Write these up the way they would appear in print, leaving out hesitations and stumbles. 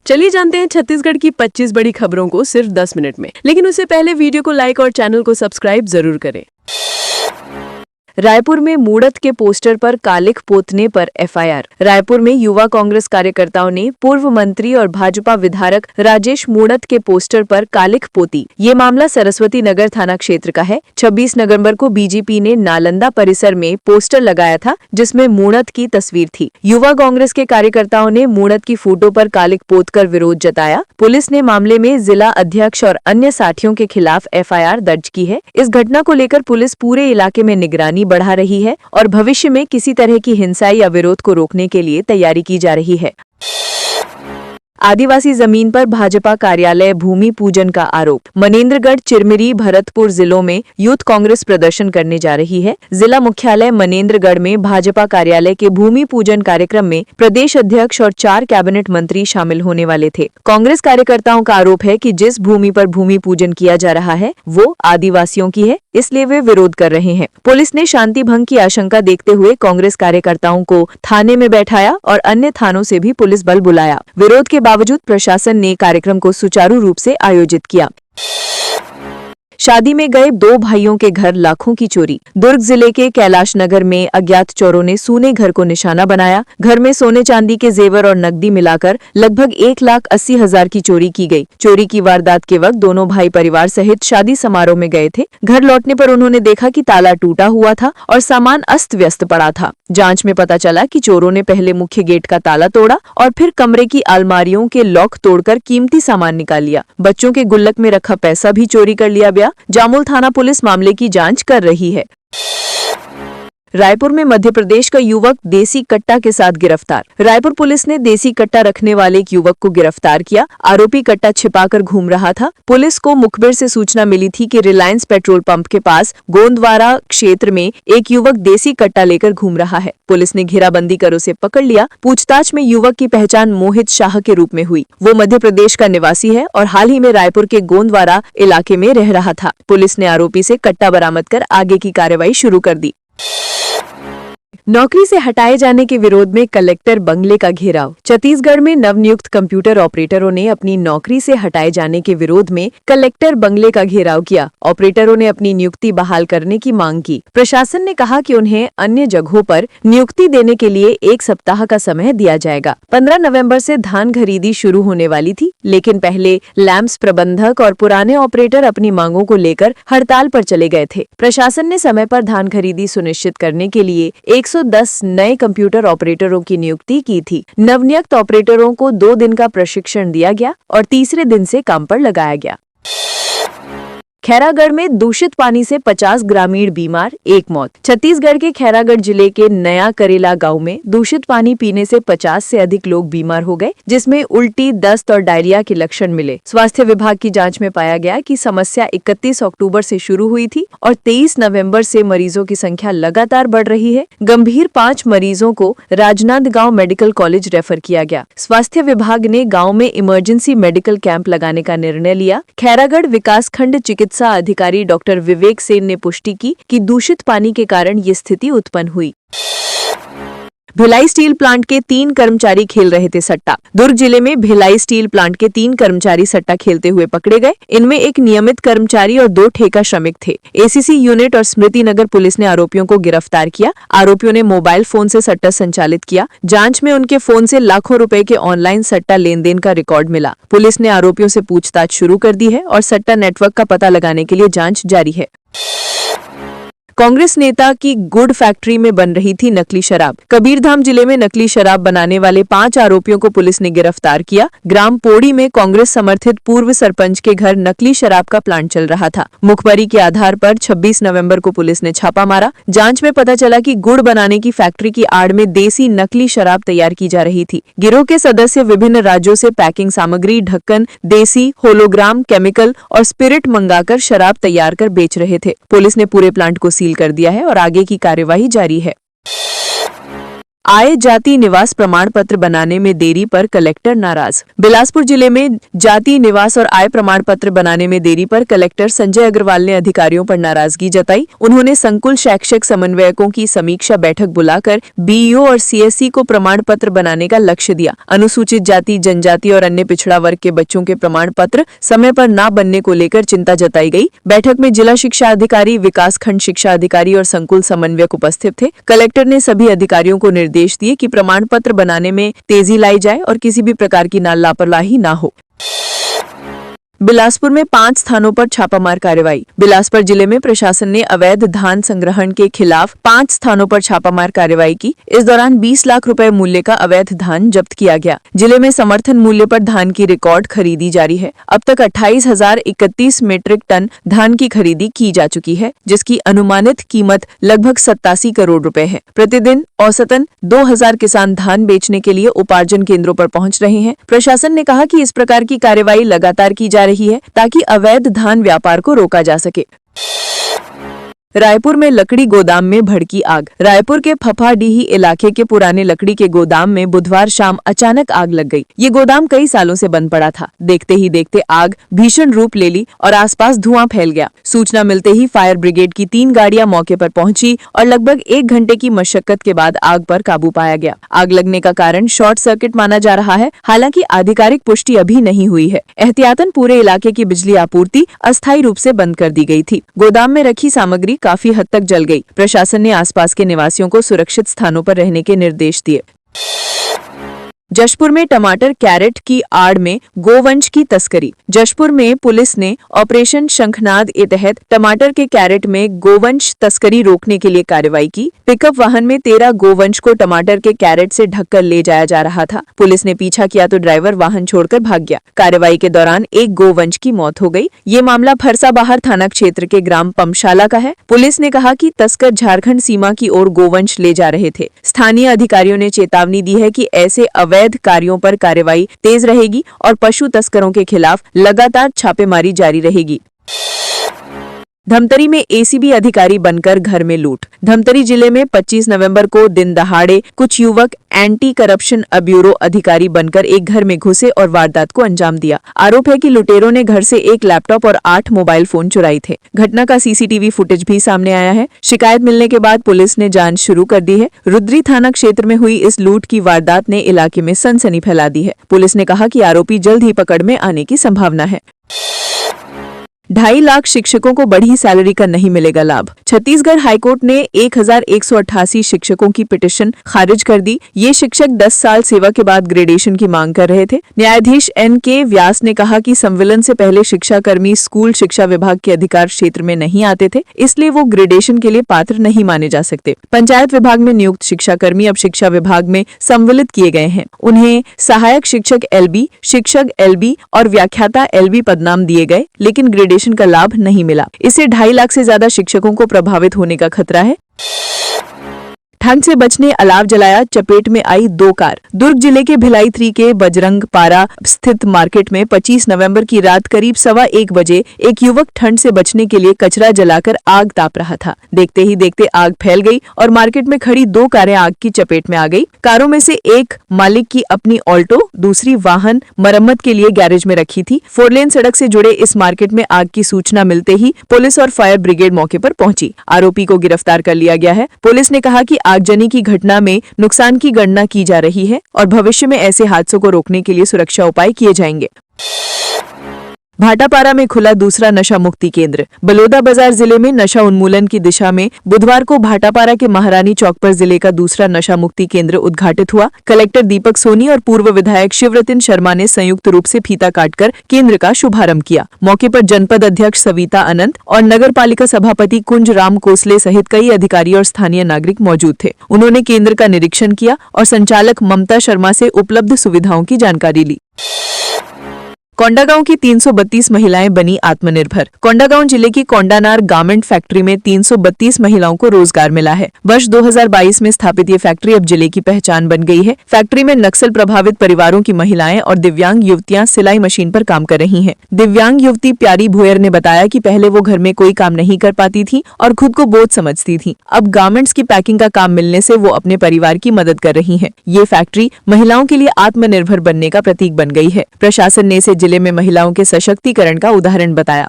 चलिए जानते हैं छत्तीसगढ़ की 25 बड़ी खबरों को सिर्फ 10 मिनट में। लेकिन उससे पहले वीडियो को लाइक और चैनल को सब्सक्राइब जरूर करें। रायपुर में मूढ़त के पोस्टर पर कालिख पोतने पर एफआईआर। रायपुर में युवा कांग्रेस कार्यकर्ताओं ने पूर्व मंत्री और भाजपा विधायक राजेश मूढ़त के पोस्टर पर कालिख पोती। ये मामला सरस्वती नगर थाना क्षेत्र का है। 26 नवंबर को बीजेपी ने नालंदा परिसर में पोस्टर लगाया था जिसमें मूढ़त की तस्वीर थी। युवा कांग्रेस के कार्यकर्ताओं ने मूढ़त की फोटो पर कालिख पोत कर विरोध जताया। पुलिस ने मामले में जिला अध्यक्ष और अन्य साथियों के खिलाफ एफआईआर दर्ज की है। इस घटना को लेकर पुलिस पूरे इलाके में निगरानी बढ़ा रही है और भविष्य में किसी तरह की हिंसा या विरोध को रोकने के लिए तैयारी की जा रही है। आदिवासी जमीन पर भाजपा कार्यालय भूमि पूजन का आरोप। मनेन्द्रगढ़, चिरमिरी, भरतपुर जिलों में यूथ कांग्रेस प्रदर्शन करने जा रही है। जिला मुख्यालय मनेन्द्रगढ़ में भाजपा कार्यालय के भूमि पूजन कार्यक्रम में प्रदेश अध्यक्ष और 4 कैबिनेट मंत्री शामिल होने वाले थे। कांग्रेस कार्यकर्ताओं का आरोप है कि जिस भूमि पर भूमि पूजन किया जा रहा है वो आदिवासियों की है, इसलिए वे विरोध कर रहे हैं। पुलिस ने शांति भंग की आशंका देखते हुए कांग्रेस कार्यकर्ताओं को थाने में बैठाया और अन्य थानों से भी पुलिस बल बुलाया। विरोध के बावजूद प्रशासन ने कार्यक्रम को सुचारू रूप से आयोजित किया। शादी में गए 2 भाइयों के घर लाखों की चोरी। दुर्ग जिले के कैलाश नगर में अज्ञात चोरों ने सूने घर को निशाना बनाया। घर में सोने चांदी के जेवर और नकदी मिलाकर लगभग 1,80,000 की चोरी की गई। चोरी की वारदात के वक्त दोनों भाई परिवार सहित शादी समारोह में गए थे। घर लौटने पर उन्होंने देखा कि ताला टूटा हुआ था और सामान अस्त व्यस्त पड़ा था। जांच में पता चला कि चोरों ने पहले मुख्य गेट का ताला तोड़ा और फिर कमरे की अलमारियों के लॉक तोड़कर कीमती सामान निकाल लिया। बच्चों के गुल्लक में रखा पैसा भी चोरी कर लिया गया। जामुल थाना पुलिस मामले की जांच कर रही है। रायपुर में मध्य प्रदेश का युवक देसी कट्टा के साथ गिरफ्तार। रायपुर पुलिस ने देसी कट्टा रखने वाले एक युवक को गिरफ्तार किया। आरोपी कट्टा छिपाकर घूम रहा था। पुलिस को मुखबिर से सूचना मिली थी कि रिलायंस पेट्रोल पंप के पास गोंदवारा क्षेत्र में एक युवक देसी कट्टा लेकर घूम रहा है। पुलिस ने घेराबंदी कर उसे पकड़ लिया। पूछताछ में युवक की पहचान मोहित शाह के रूप में हुई। वो मध्य प्रदेश का निवासी है और हाल ही में रायपुर के गोंदवारा इलाके में रह रहा था। पुलिस ने आरोपी से कट्टा बरामद कर आगे की कार्रवाई शुरू कर दी। नौकरी से हटाए जाने के विरोध में कलेक्टर बंगले का घेराव। छत्तीसगढ़ में नवनियुक्त कंप्यूटर ऑपरेटरों ने अपनी नौकरी से हटाए जाने के विरोध में कलेक्टर बंगले का घेराव किया। ऑपरेटरों ने अपनी नियुक्ति बहाल करने की मांग की। प्रशासन ने कहा कि उन्हें अन्य जगहों पर नियुक्ति देने के लिए 1 सप्ताह का समय दिया जाएगा। 15 नवंबर से धान खरीदी शुरू होने वाली थी, लेकिन पहले लैंप्स प्रबंधक और पुराने ऑपरेटर अपनी मांगों को लेकर हड़ताल पर चले गए थे। प्रशासन ने समय पर धान खरीदी सुनिश्चित करने के लिए 110 नए कंप्यूटर ऑपरेटरों की नियुक्ति की थी। नवनियुक्त ऑपरेटरों को 2 दिन का प्रशिक्षण दिया गया और तीसरे दिन से काम पर लगाया गया। खैरागढ़ में दूषित पानी से 50 ग्रामीण बीमार, 1 मौत। छत्तीसगढ़ के खैरागढ़ जिले के नया करेला गांव में दूषित पानी पीने से 50 से अधिक लोग बीमार हो गए, जिसमें उल्टी, दस्त और डायरिया के लक्षण मिले। स्वास्थ्य विभाग की जांच में पाया गया कि समस्या 31 अक्टूबर से शुरू हुई थी और 23 नवंबर से मरीजों की संख्या लगातार बढ़ रही है। गंभीर 5 मरीजों को राजनांदगांव मेडिकल कॉलेज रेफर किया गया। स्वास्थ्य विभाग ने गाँव में इमरजेंसी मेडिकल कैंप लगाने का निर्णय लिया। खैरागढ़ विकासखंड चिकित्सा अधिकारी डॉक्टर विवेक सेन ने पुष्टि की कि दूषित पानी के कारण ये स्थिति उत्पन्न हुई। भिलाई स्टील प्लांट के 3 कर्मचारी खेल रहे थे सट्टा। दुर्ग जिले में भिलाई स्टील प्लांट के 3 कर्मचारी सट्टा खेलते हुए पकड़े गए। इनमें एक नियमित कर्मचारी और 2 ठेका श्रमिक थे। एसीसी यूनिट और स्मृति नगर पुलिस ने आरोपियों को गिरफ्तार किया। आरोपियों ने मोबाइल फोन से सट्टा संचालित किया। जांच में उनके फोन से लाखों रुपए के ऑनलाइन सट्टा लेन देन का रिकॉर्ड मिला। पुलिस ने आरोपियों से पूछताछ शुरू कर दी है और सट्टा नेटवर्क का पता लगाने के लिए जाँच जारी है। कांग्रेस नेता की गुड़ फैक्ट्री में बन रही थी नकली शराब। कबीरधाम जिले में नकली शराब बनाने वाले 5 आरोपियों को पुलिस ने गिरफ्तार किया। ग्राम पोड़ी में कांग्रेस समर्थित पूर्व सरपंच के घर नकली शराब का प्लांट चल रहा था। मुखबरी के आधार पर 26 नवंबर को पुलिस ने छापा मारा। जांच में पता चला कि गुड़ बनाने की फैक्ट्री की आड़ में देसी नकली शराब तैयार की जा रही थी। गिरोह के सदस्य विभिन्न राज्यों से पैकिंग सामग्री, ढक्कन, देसी, होलोग्राम, केमिकल और स्पिरिट मंगाकर शराब तैयार कर बेच रहे थे। पुलिस ने पूरे प्लांट को सील कर दिया है और आगे की कार्यवाही जारी है। आय जाति निवास प्रमाण पत्र बनाने में देरी पर कलेक्टर नाराज। बिलासपुर जिले में जाति निवास और आय प्रमाण पत्र बनाने में देरी पर कलेक्टर संजय अग्रवाल ने अधिकारियों पर नाराजगी जताई। उन्होंने संकुल शैक्षिक समन्वयकों की समीक्षा बैठक बुलाकर बीईओ और सीएससी को प्रमाण पत्र बनाने का लक्ष्य दिया। अनुसूचित जाति, जनजाति और अन्य पिछड़ा वर्ग के बच्चों के प्रमाण पत्र समय पर न बनने को लेकर चिंता जताई गई। बैठक में जिला शिक्षा अधिकारी, विकास खंड शिक्षा अधिकारी और संकुल समन्वयक उपस्थित थे। कलेक्टर ने सभी अधिकारियों को निर्देश दिए कि प्रमाण पत्र बनाने में तेजी लाई जाए और किसी भी प्रकार की लापरवाही न हो। बिलासपुर में 5 स्थानों पर छापामार कार्रवाई। बिलासपुर जिले में प्रशासन ने अवैध धान संग्रहण के खिलाफ 5 स्थानों पर छापामार कार्रवाई की। इस दौरान 20 लाख रुपए मूल्य का अवैध धान जब्त किया गया। जिले में समर्थन मूल्य पर धान की रिकॉर्ड खरीदी जारी है। अब तक 28,031 मीट्रिक टन धान की खरीदी की जा चुकी है, जिसकी अनुमानित कीमत लगभग 87 करोड़ रुपए है। प्रतिदिन औसतन 2,000 किसान धान बेचने के लिए उपार्जन केंद्रों पर पहुंच रहे हैं। प्रशासन ने कहा कि इस प्रकार की कार्रवाई लगातार की जा रही है ताकि अवैध धान व्यापार को रोका जा सके। रायपुर में लकड़ी गोदाम में भड़की आग। रायपुर के फफाडीही इलाके के पुराने लकड़ी के गोदाम में बुधवार शाम अचानक आग लग गई। ये गोदाम कई सालों से बंद पड़ा था। देखते ही देखते आग भीषण रूप ले ली और आसपास धुआं फैल गया। सूचना मिलते ही फायर ब्रिगेड की 3 गाड़ियां मौके पर पहुंची और लगभग 1 घंटे की मशक्कत के बाद आग पर काबू पाया गया। आग लगने का कारण शॉर्ट सर्किट माना जा रहा है। हालांकि आधिकारिक पुष्टि अभी नहीं हुई है। एहतियातन पूरे इलाके की बिजली आपूर्ति अस्थायी रूप से बंद कर दी गई थी। गोदाम में रखी सामग्री काफी हद तक जल गई। प्रशासन ने आसपास के निवासियों को सुरक्षित स्थानों पर रहने के निर्देश दिए। जशपुर में टमाटर कैरेट की आड़ में गोवंश की तस्करी। जशपुर में पुलिस ने ऑपरेशन शंखनाद के तहत टमाटर के कैरेट में गोवंश तस्करी रोकने के लिए कार्रवाई की। पिकअप वाहन में 13 गोवंश को टमाटर के कैरेट से ढककर ले जाया जा रहा था। पुलिस ने पीछा किया तो ड्राइवर वाहन छोड़कर भाग गया। कार्रवाई के दौरान एक गोवंश की मौत हो गई। ये मामला फरसाबहार थाना क्षेत्र के ग्राम पमशाला का है। पुलिस ने कहा कि तस्कर झारखंड सीमा की ओर गोवंश ले जा रहे थे। स्थानीय अधिकारियों ने चेतावनी दी है कि ऐसे अवैध कार्यों पर कार्रवाई तेज रहेगी और पशु तस्करों के खिलाफ लगातार छापेमारी जारी रहेगी। धमतरी में एसीबी अधिकारी बनकर घर में लूट। धमतरी जिले में 25 नवंबर को दिन दहाड़े कुछ युवक एंटी करप्शन ब्यूरो अधिकारी बनकर एक घर में घुसे और वारदात को अंजाम दिया। आरोप है कि लुटेरों ने घर से एक लैपटॉप और 8 मोबाइल फोन चुराए थे। घटना का सीसीटीवी फुटेज भी सामने आया है। शिकायत मिलने के बाद पुलिस ने जांच शुरू कर दी है। रुद्री थाना क्षेत्र में हुई इस लूट की वारदात ने इलाके में सनसनी फैला दी है। पुलिस ने कहा कि आरोपी जल्द ही पकड़ में आने की संभावना है। 2.5 लाख शिक्षकों को बढ़ी सैलरी का नहीं मिलेगा लाभ। छत्तीसगढ़ हाईकोर्ट ने 1188 शिक्षकों की पिटीशन खारिज कर दी। ये शिक्षक 10 साल सेवा के बाद ग्रेडेशन की मांग कर रहे थे। न्यायाधीश NK व्यास ने कहा कि संविलियन से पहले शिक्षाकर्मी स्कूल शिक्षा विभाग के अधिकार क्षेत्र में नहीं आते थे, इसलिए वो ग्रेडेशन के लिए पात्र नहीं माने जा सकते। पंचायत विभाग में नियुक्त शिक्षाकर्मी अब शिक्षा विभाग में संविलित किए गए हैं। उन्हें सहायक शिक्षक LB, शिक्षक LB और व्याख्याता LB पदनाम दिए गए, लेकिन ग्रेडेशन का लाभ नहीं मिला। इससे 2.5 लाख से ज्यादा शिक्षकों को प्रभावित होने का खतरा है। ठंड से बचने अलाव जलाया, चपेट में आई 2 कार। दुर्ग जिले के भिलाई 3 के बजरंग पारा स्थित मार्केट में 25 नवंबर की रात करीब 1:15 बजे एक युवक ठंड से बचने के लिए कचरा जलाकर आग ताप रहा था। देखते ही देखते आग फैल गई और मार्केट में खड़ी 2 कारें आग की चपेट में आ गई। कारों में से एक मालिक की अपनी ऑल्टो, दूसरी वाहन मरम्मत के लिए गैरेज में रखी थी। 4 लेन सड़क से जुड़े इस मार्केट में आग की सूचना मिलते ही पुलिस और फायर ब्रिगेड मौके पर पहुंची। आरोपी को गिरफ्तार कर लिया गया है। पुलिस ने कहा कि आगजनी की घटना में नुकसान की गणना की जा रही है और भविष्य में ऐसे हादसों को रोकने के लिए सुरक्षा उपाय किए जाएंगे। भाटापारा में खुला दूसरा नशा मुक्ति केंद्र। बलौदाबाजार जिले में नशा उन्मूलन की दिशा में बुधवार को भाटापारा के महारानी चौक पर जिले का दूसरा नशा मुक्ति केंद्र उद्घाटित हुआ। कलेक्टर दीपक सोनी और पूर्व विधायक शिवरतन शर्मा ने संयुक्त रूप से फीता काटकर केंद्र का शुभारंभ किया। मौके पर जनपद अध्यक्ष सविता अनंत और नगर पालिका सभापति कुंज राम कोसले सहित कई अधिकारी और स्थानीय नागरिक मौजूद थे। उन्होंने केंद्र का निरीक्षण किया और संचालक ममता शर्मा से उपलब्ध सुविधाओं की जानकारी ली। कोंडागांव की 332 महिलाएं बनी आत्मनिर्भर। कोंडागांव जिले की कोंडानार गारमेंट फैक्ट्री में 332 महिलाओं को रोजगार मिला है। वर्ष 2022 में स्थापित ये फैक्ट्री अब जिले की पहचान बन गई है। फैक्ट्री में नक्सल प्रभावित परिवारों की महिलाएं और दिव्यांग युवतियां सिलाई मशीन पर काम कर रही हैं। दिव्यांग युवती प्यारी भोयर ने बताया कि पहले वो घर में कोई काम नहीं कर पाती थी और खुद को बोझ समझती थी। अब गारमेंट्स की पैकिंग का काम मिलने से वो अपने परिवार की मदद कर रही हैं। ये फैक्ट्री महिलाओं के लिए आत्मनिर्भर बनने का प्रतीक बन गई है। प्रशासन ने इसे जिले में महिलाओं के सशक्तिकरण का उदाहरण बताया।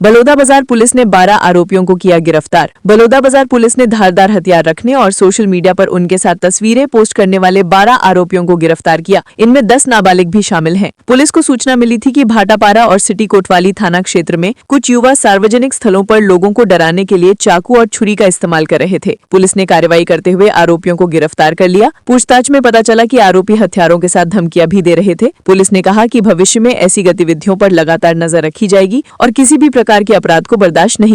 बलौदाबाजार पुलिस ने 12 आरोपियों को किया गिरफ्तार। बलौदाबाजार पुलिस ने धारदार हथियार रखने और सोशल मीडिया पर उनके साथ तस्वीरें पोस्ट करने वाले 12 आरोपियों को गिरफ्तार किया। इनमें 10 नाबालिग भी शामिल हैं। पुलिस को सूचना मिली थी कि भाटापारा और सिटी कोतवाली थाना क्षेत्र में कुछ युवा सार्वजनिक स्थलों पर लोगों को डराने के लिए चाकू और छुरी का इस्तेमाल कर रहे थे। पुलिस ने कार्रवाई करते हुए आरोपियों को गिरफ्तार कर लिया। पूछताछ में पता चला कि आरोपी हथियारों के साथ धमकियां भी दे रहे थे। पुलिस ने कहा कि भविष्य में ऐसी गतिविधियों पर लगातार नजर रखी जाएगी और किसी भी प्रकार के अपराध को बर्दाश्त नहीं